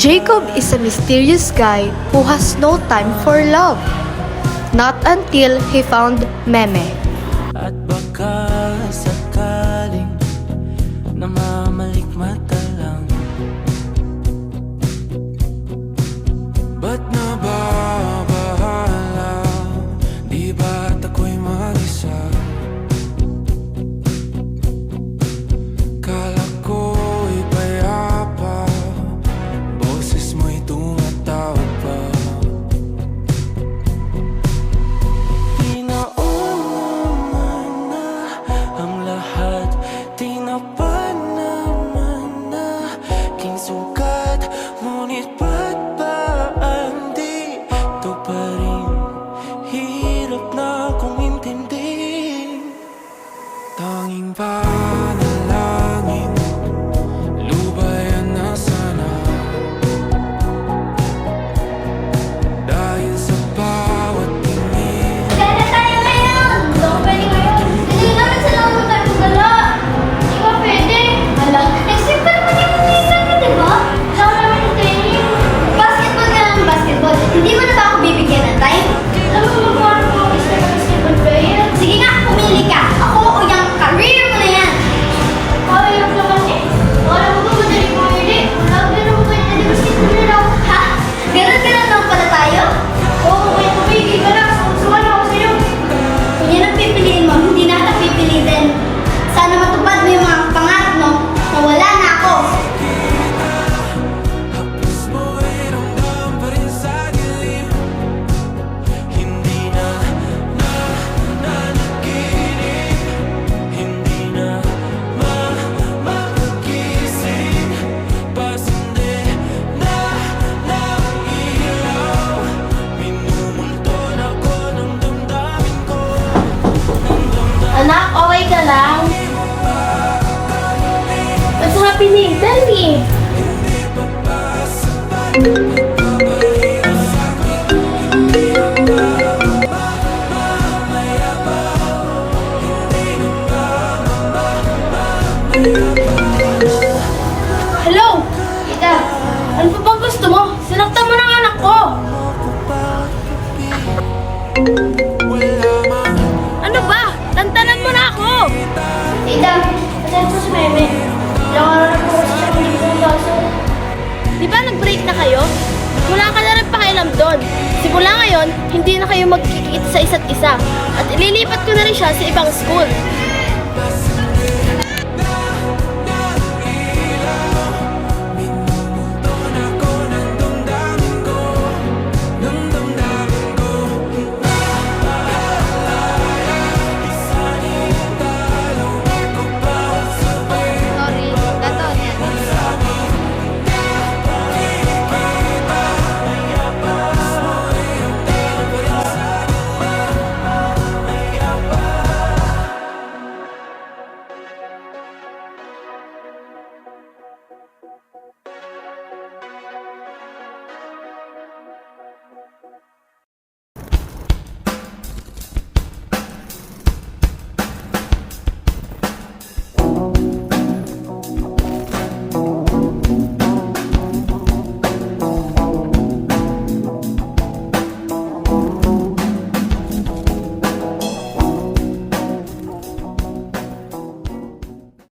Jacob is a mysterious guy who has no time for love. Not until he found Meme. At baka sakaling namamalikmata lang. Ba't nababahala? Di ba't ako'y mag-isa? Kala ko'y payapa, boses mo'y tumatawag pa. Tinaon naman na ang lahat, tinapan naman na king sukat. Ngunit ba't ba di ito pa rin? Hirap na kong intindi. Tanging panalangin, lubayan na sana. Dahil sa bawat tingin, Kaya tayo ngayon! Hindi ako pwede ngayon. Hindi naman sila ako tayo gala. Hindi ba pwede? Hala, next week pa naman yung minsan ka, diba? Wala ko naman yung training. Basketball ka lang, basketball. Hindi mo na ba ako bibigyan ng time? Alam mo, magkaroon ko ako sa basketball player. Sige nga, pumili ka. Ako o yung career mo na yan. Kaya naman eh. Wala mo ba madali pumili? Wala ko na mo kayo na basketball na daw. Ha? Ganun ka lang naman pala tayo? Oo, kaya pumili ka na. Suwan ako sa'yo. Kung yan ang pipiliin mo, hindi na kita pipilitin. Sana matupad mo yung mga pangarap mo na wala na ako. hapos mo'y ramdam pa rin sa dilim. Hindi na nanaginip, hindi na makagising. Pasindi na ng ilaw, minumulton ako ng damdamin ko. Anak, okay ka lang? What's happening? Tell me. Hello? Tita, ano pa bang gusto mo? Sinaktan mo ng anak ko. Ano ba? Tantanan mo na ako! Tita, pasensya po si Meme. Nakaroon po kasi siya ng libong baso. Di ba nag-break na kayo? Wala ka na rin pakialam doon. Simula ngayon, hindi na kayo magkikita sa isa't isa. At ililipat ko na rin siya sa ibang school. Sorry, gato yan.